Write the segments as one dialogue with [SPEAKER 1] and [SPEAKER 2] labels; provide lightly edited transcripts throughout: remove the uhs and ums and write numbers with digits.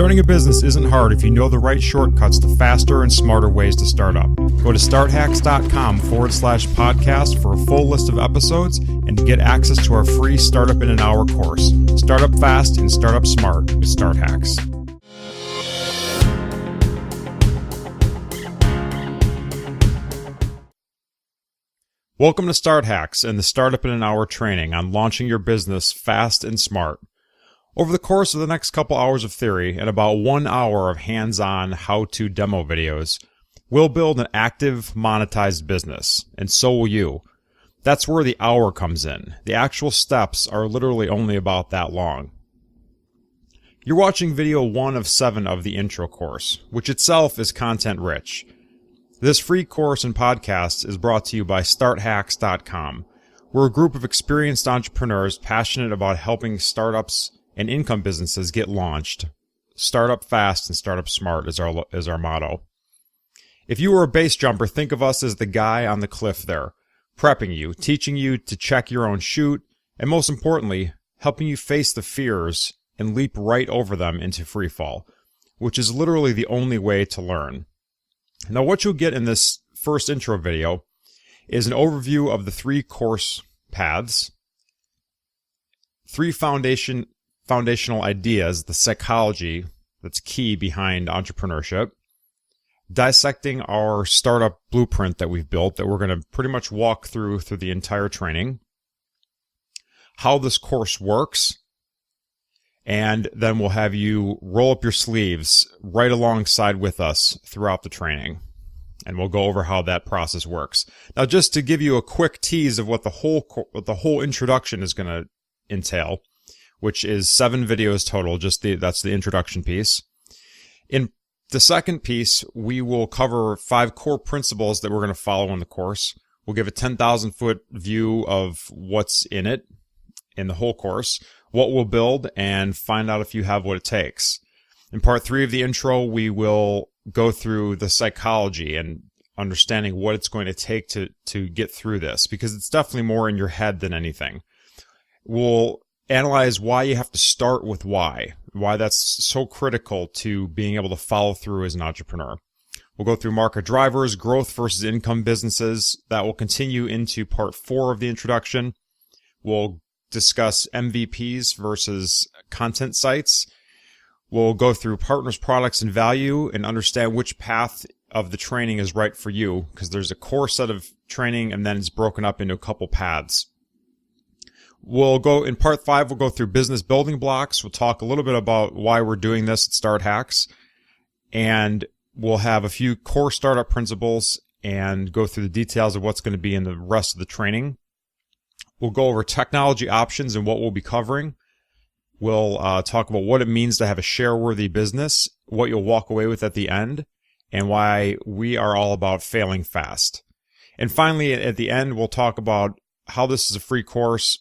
[SPEAKER 1] Starting a business isn't hard if you know the right shortcuts to faster and smarter ways to start up. Go to starthacks.com/podcast for a full list of episodes and to get access to our free Startup in an Hour course. Start up fast and start up smart with Start Hacks. Welcome to Start Hacks and the Startup in an Hour training on launching your business fast and smart. Over the course of the next couple hours of theory and about 1 hour of hands-on how-to demo videos, we'll build an active, monetized business, and so will you. That's where the hour comes in. The actual steps are literally only about that long. You're watching video 1 of 7 of the intro course, which itself is content-rich. This free course and podcast is brought to you by starthacks.com. We're a group of experienced entrepreneurs passionate about helping startups and income businesses get launched. Start up fast and start up smart is our motto. If you were a base jumper, think of us as the guy on the cliff there, prepping you, teaching you to check your own chute, and most importantly, helping you face the fears and leap right over them into free fall, which is literally the only way to learn. Now, what you'll get in this first intro video is an overview of the 3 course paths, 3 foundational ideas, the psychology that's key behind entrepreneurship, dissecting our startup blueprint that we've built that we're going to pretty much walk through the entire training, how this course works, and then we'll have you roll up your sleeves right alongside with us throughout the training. And we'll go over how that process works. Now, just to give you a quick tease of what the whole introduction is going to entail, which is 7 videos total, that's the introduction piece. In the second piece, we will cover 5 core principles that we're going to follow in the course. We'll give a 10,000-foot view of what's in it, in the whole course, what we'll build, and find out if you have what it takes. In part 3 of the intro, we will go through the psychology and understanding what it's going to take to get through this, because it's definitely more in your head than anything. We'll analyze why you have to start with why that's so critical to being able to follow through as an entrepreneur. We'll go through market drivers, growth versus income businesses. That will continue into part 4 of the introduction. We'll discuss MVPs versus content sites. We'll go through partners, products, and value and understand which path of the training is right for you, because there's a core set of training and then it's broken up into a couple paths. We'll go in part 5, we'll go through business building blocks. We'll talk a little bit about why we're doing this at Start Hacks. And we'll have a few core startup principles and go through the details of what's going to be in the rest of the training. We'll go over technology options and what we'll be covering. We'll talk about what it means to have a share-worthy business, what you'll walk away with at the end, and why we are all about failing fast. And finally, at the end, we'll talk about how this is a free course,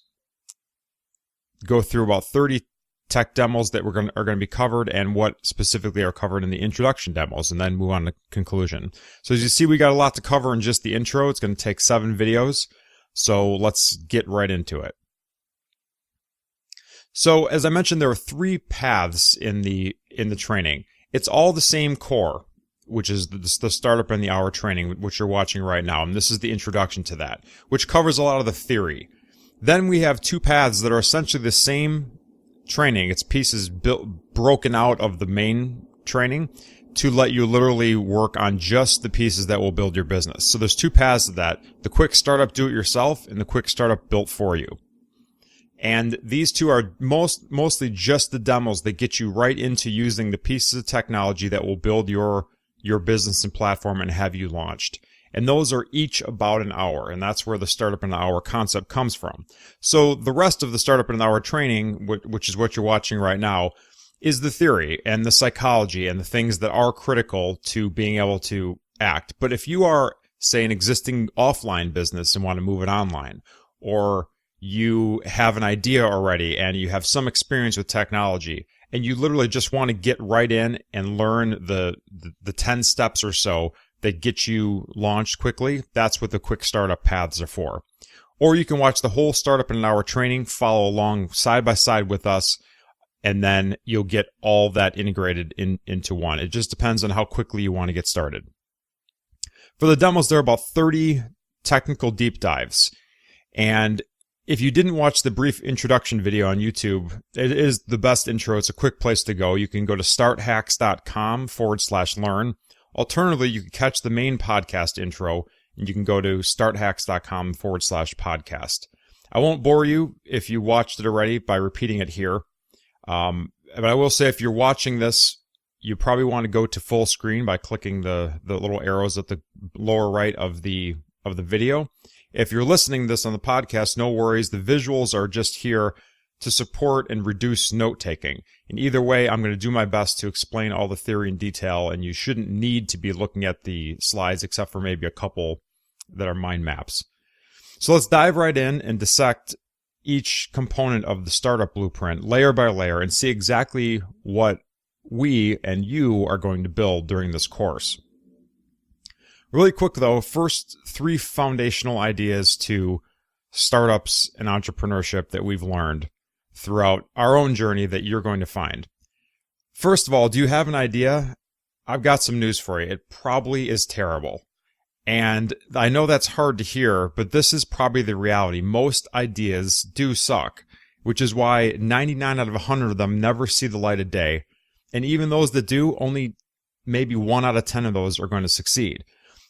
[SPEAKER 1] go through about 30 tech demos that are going to be covered and what specifically are covered in the introduction demos, and then move on to conclusion. So as you see, we got a lot to cover in just the intro. It's going to take 7 videos. So let's get right into it. So as I mentioned, there are 3 paths in the training. It's all the same core, which is the Startup in the Hour training, which you're watching right now. And this is the introduction to that, which covers a lot of the theory. Then we have 2 paths that are essentially the same training. It's pieces broken out of the main training to let you literally work on just the pieces that will build your business. So there's 2 paths to that: the quick startup do-it-yourself and the quick startup built for you. And these 2 are mostly just the demos that get you right into using the pieces of technology that will build your business and platform and have you launched. And those are each about an hour, and that's where the Startup in an Hour concept comes from. So the rest of the Startup in an Hour training, which is what you're watching right now, is the theory and the psychology and the things that are critical to being able to act. But if you are, say, an existing offline business and want to move it online, or you have an idea already and you have some experience with technology, and you literally just want to get right in and learn the 10 steps or so that get you launched quickly, that's what the quick startup paths are for. Or you can watch the whole Startup in an Hour training, follow along side by side with us and then you'll get all that integrated into one. It just depends on how quickly you want to get started. For the demos, there are about 30 technical deep dives. And if you didn't watch the brief introduction video on YouTube, it is the best intro. It's a quick place to go. You can go to starthacks.com/learn. Alternatively, you can catch the main podcast intro, and you can go to starthacks.com/podcast. I won't bore you if you watched it already by repeating it here. But I will say, if you're watching this, you probably want to go to full screen by clicking the little arrows at the lower right of the video. If you're listening to this on the podcast, no worries. The visuals are just here to support and reduce note-taking. In either way, I'm going to do my best to explain all the theory in detail, and you shouldn't need to be looking at the slides except for maybe a couple that are mind maps. So let's dive right in and dissect each component of the startup blueprint layer by layer and see exactly what we and you are going to build during this course. Really quick though, first 3 foundational ideas to startups and entrepreneurship that we've learned throughout our own journey that you're going to find. First of all, do you have an idea? I've got some news for you. It probably is terrible. And I know that's hard to hear, but this is probably the reality. Most ideas do suck, which is why 99 out of 100 of them never see the light of day. And even those that do, only maybe 1 out of 10 of those are going to succeed.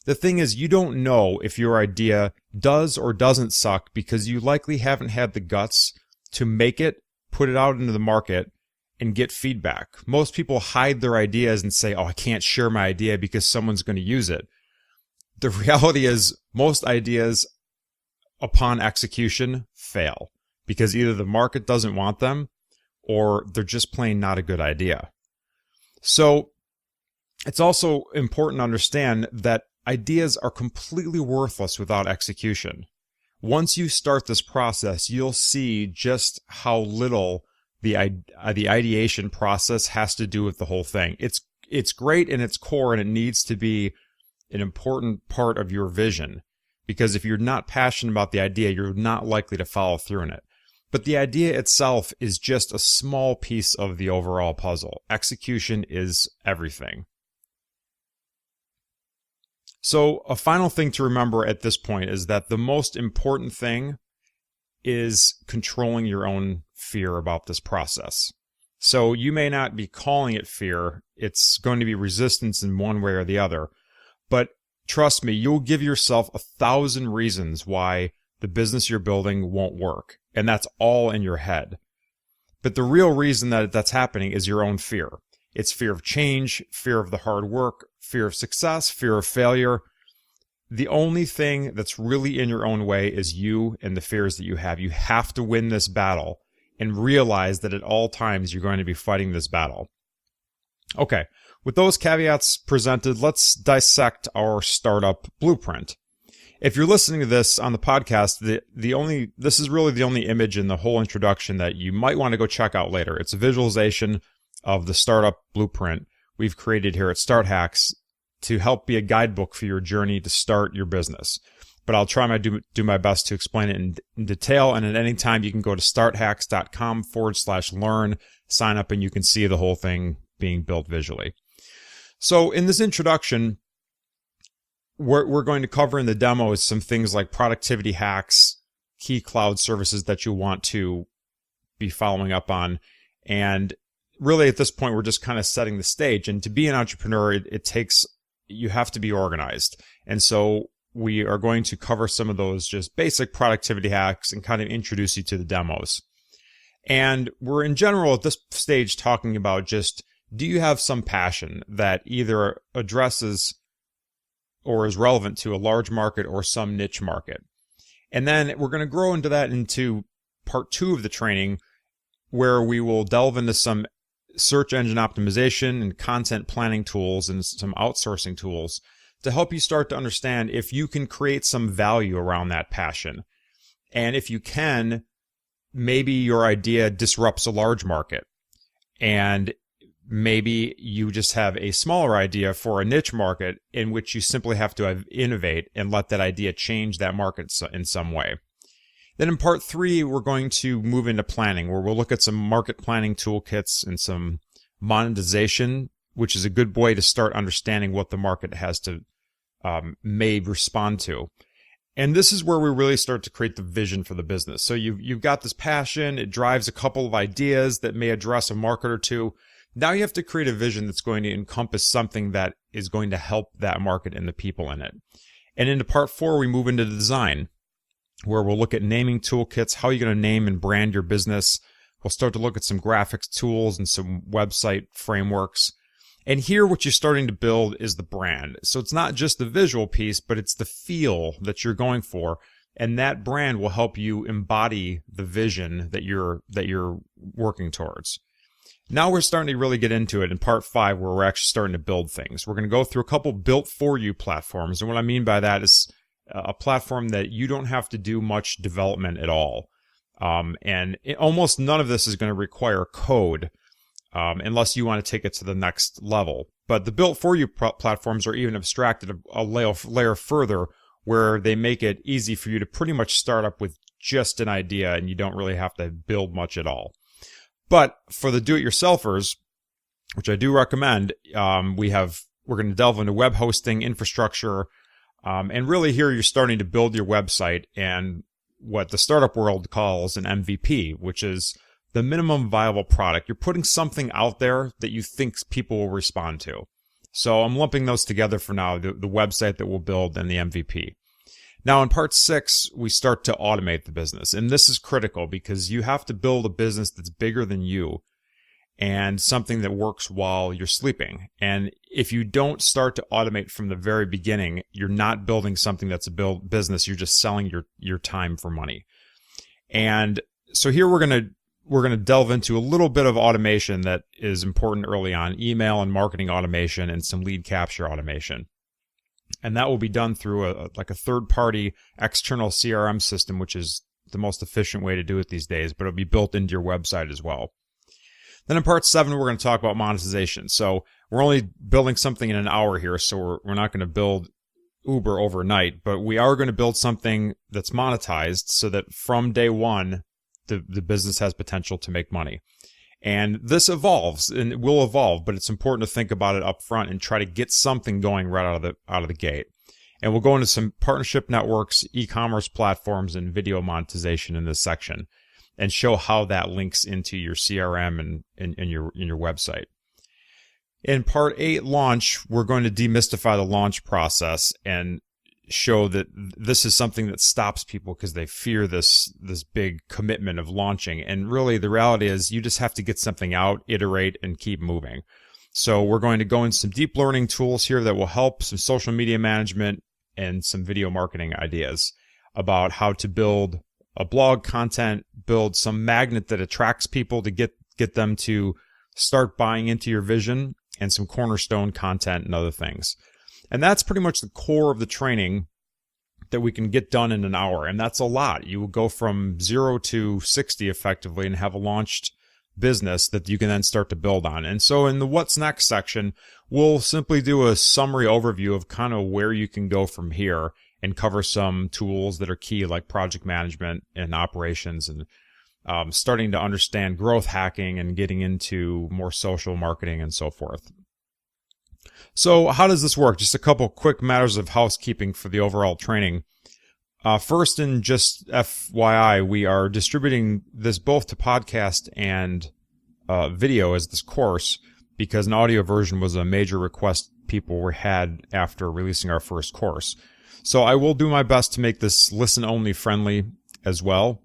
[SPEAKER 1] The thing is, you don't know if your idea does or doesn't suck because you likely haven't had the guts to make it, put it out into the market, and get feedback. Most people hide their ideas and say, oh, I can't share my idea because someone's going to use it. The reality is, most ideas, upon execution, fail because either the market doesn't want them or they're just plain not a good idea. So it's also important to understand that ideas are completely worthless without execution. Once you start this process, you'll see just how little the ideation process has to do with the whole thing. It's great in its core, and it needs to be an important part of your vision, because if you're not passionate about the idea, you're not likely to follow through in it. But the idea itself is just a small piece of the overall puzzle. Execution is everything. So a final thing to remember at this point is that the most important thing is controlling your own fear about this process. So you may not be calling it fear. It's going to be resistance in one way or the other. But trust me, you'll give yourself 1,000 reasons why the business you're building won't work. And that's all in your head. But the real reason that that's happening is your own fear. It's fear of change, fear of the hard work, fear of success, fear of failure. The only thing that's really in your own way is you and the fears that you have. You have to win this battle and realize that at all times you're going to be fighting this battle. Okay, with those caveats presented, let's dissect our startup blueprint. If you're listening to this on the podcast, this is really the only image in the whole introduction that you might want to go check out later. It's a visualization of the startup blueprint we've created here at Start Hacks to help be a guidebook for your journey to start your business. But I'll try do my best to explain it in detail. And at any time, you can go to starthacks.com/learn, sign up, and you can see the whole thing being built visually. So in this introduction, we're going to cover in the demo is some things like productivity hacks, key cloud services that you want to be following up on. And really at this point, we're just kind of setting the stage. And to be an entrepreneur, you have to be organized. And so we are going to cover some of those just basic productivity hacks and kind of introduce you to the demos. And we're in general at this stage talking about just, do you have some passion that either addresses or is relevant to a large market or some niche market? And then we're going to grow into that into part 2 of the training, where we will delve into some search engine optimization and content planning tools and some outsourcing tools to help you start to understand if you can create some value around that passion. And if you can, maybe your idea disrupts a large market, and maybe you just have a smaller idea for a niche market in which you simply have to innovate and let that idea change that market in some way. Then in part 3, we're going to move into planning, where we'll look at some market planning toolkits and some monetization, which is a good way to start understanding what the market has to may respond to. And this is where we really start to create the vision for the business. So you've got this passion, it drives a couple of ideas that may address a market or two. Now you have to create a vision that's going to encompass something that is going to help that market and the people in it. And into part 4, we move into the design, where we'll look at naming toolkits, how you're going to name and brand your business. We'll start to look at some graphics tools and some website frameworks. And here, what you're starting to build is the brand. So it's not just the visual piece, but it's the feel that you're going for. And that brand will help you embody the vision that you're working towards. Now we're starting to really get into it in part 5, where we're actually starting to build things. We're going to go through a couple built for you platforms. And what I mean by that is a platform that you don't have to do much development at all. Almost none of this is going to require code, unless you want to take it to the next level. But the built for you platforms are even abstracted a layer further, where they make it easy for you to pretty much start up with just an idea, and you don't really have to build much at all. But for the do-it-yourselfers, which I do recommend, we're going to delve into web hosting, infrastructure, and really here you're starting to build your website and what the startup world calls an MVP, which is the minimum viable product. You're putting something out there that you think people will respond to. So I'm lumping those together for now, the website that we'll build and the MVP. Now in part 6, we start to automate the business. And this is critical because you have to build a business that's bigger than you and something that works while you're sleeping. And if you don't start to automate from the very beginning, you're not building something that's a business. You're just selling your time for money. And so here we're going to delve into a little bit of automation that is important early on, email and marketing automation and some lead capture automation. And that will be done through a third-party external CRM system, which is the most efficient way to do it these days, but it'll be built into your website as well. Then in part 7, we're going to talk about monetization. So we're only building something in an hour here, so we're not going to build Uber overnight, but we are going to build something that's monetized so that from day one, the business has potential to make money. And this evolves, and it will evolve, but it's important to think about it up front and try to get something going right out of the gate. And we'll go into some partnership networks, e-commerce platforms, and video monetization in this section, and show how that links into your CRM and your website. In part 8, launch, we're going to demystify the launch process and show that this is something that stops people because they fear this big commitment of launching. And really the reality is you just have to get something out, iterate, and keep moving. So we're going to go into some deep learning tools here that will help, some social media management and some video marketing ideas about how to build a blog content, build some magnet that attracts people to get them to start buying into your vision, and some cornerstone content and other things. And that's pretty much the core of the training that we can get done in an hour. And that's a lot. You will go from 0 to 60 effectively and have a launched business that you can then start to build on. And so in the what's next section, we'll simply do a summary overview of kind of where you can go from here and cover some tools that are key like project management and operations and starting to understand growth hacking and getting into more social marketing and so forth. So how does this work? Just a couple quick matters of housekeeping for the overall training. First, and just FYI, we are distributing this both to podcast and video as this course because an audio version was a major request people had after releasing our first course. So I will do my best to make this listen-only friendly as well.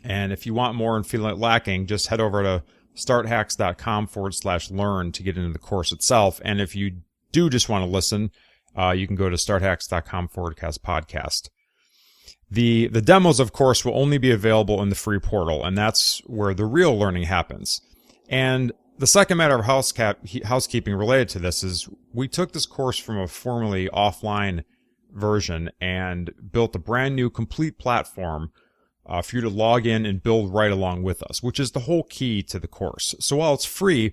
[SPEAKER 1] And if you want more and feel it lacking, just head over to starthacks.com/learn to get into the course itself. And if you do just want to listen, you can go to starthacks.com/podcast. The demos, of course, will only be available in the free portal, and that's where the real learning happens. And the second matter of housekeeping related to this is we took this course from a formerly offline version and built a brand new complete platform for you to log in and build right along with us, which is the whole key to the course. So while it's free,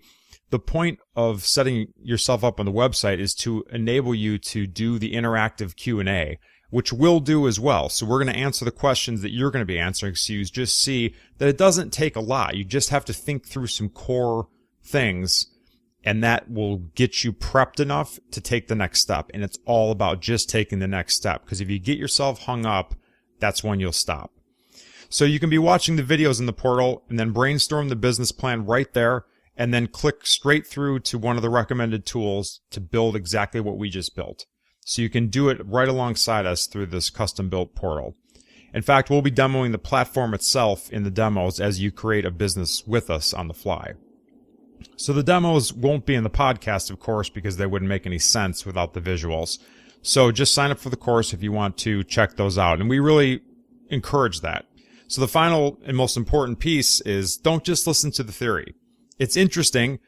[SPEAKER 1] the point of setting yourself up on the website is to enable you to do the interactive Q&A which we'll do as well. So we're going to answer the questions that you're going to be answering, so you just see that it doesn't take a lot. You just have to think through some core things, and that will get you prepped enough to take the next step. And it's all about just taking the next step, because if you get yourself hung up, that's when you'll stop. So you can be watching the videos in the portal and then brainstorm the business plan right there, and then click straight through to one of the recommended tools to build exactly what we just built. So you can do it right alongside us through this custom built portal. In fact, we'll be demoing the platform itself in the demos as you create a business with us on the fly. So the demos won't be in the podcast, of course, because they wouldn't make any sense without the visuals. So just sign up for the course if you want to check those out. And we really encourage that. So the final and most important piece is don't just listen to the theory. It's interesting,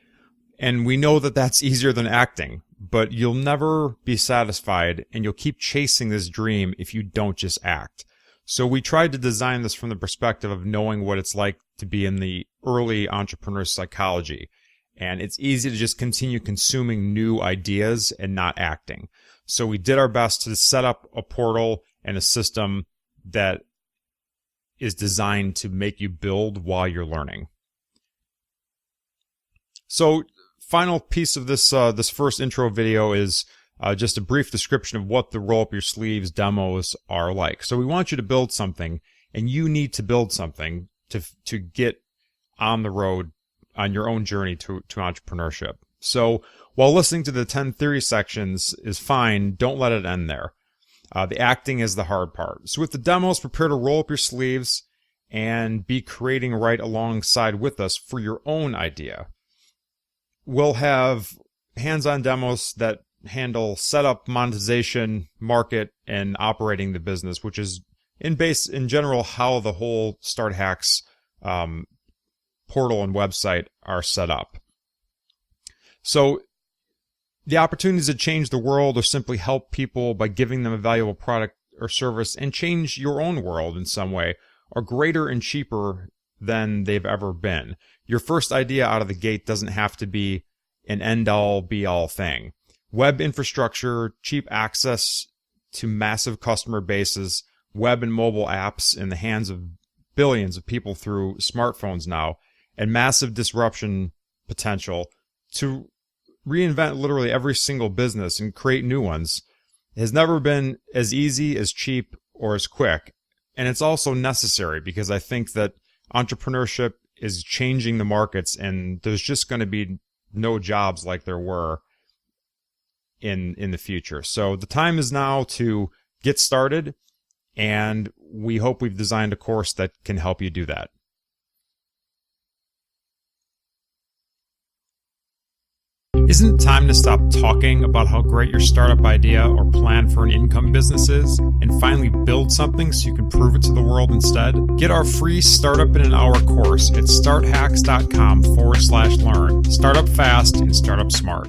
[SPEAKER 1] and we know that that's easier than acting, but you'll never be satisfied, and you'll keep chasing this dream if you don't just act. So we tried to design this from the perspective of knowing what it's like to be in the early entrepreneur psychology. And it's easy to just continue consuming new ideas and not acting. So we did our best to set up a portal and a system that is designed to make you build while you're learning. So final piece of this first intro video is just a brief description of what the roll up your sleeves demos are like. So we want you to build something, and you need to build something to get on the road on your own journey to entrepreneurship. So while listening to the 10 theory sections is fine, don't let it end there. The acting is the hard part. So with the demos, prepare to roll up your sleeves and be creating right alongside with us for your own idea. We'll have hands-on demos that handle setup, monetization, market, and operating the business, which is in general how the whole Start Hacks portal and website are set up. So the opportunities to change the world or simply help people by giving them a valuable product or service and change your own world in some way are greater and cheaper than they've ever been. Your first idea out of the gate doesn't have to be an end-all, be-all thing. Web infrastructure, cheap access to massive customer bases, web and mobile apps in the hands of billions of people through smartphones now, and massive disruption potential to reinvent literally every single business and create new ones has never been as easy, as cheap, or as quick. And it's also necessary, because I think that entrepreneurship is changing the markets, and there's just going to be no jobs like there were in the future. So the time is now to get started, and we hope we've designed a course that can help you do that. Isn't it time to stop talking about how great your startup idea or plan for an income business is and finally build something so you can prove it to the world instead? Get our free Startup in an Hour course at starthacks.com/learn. Start up fast and start up smart.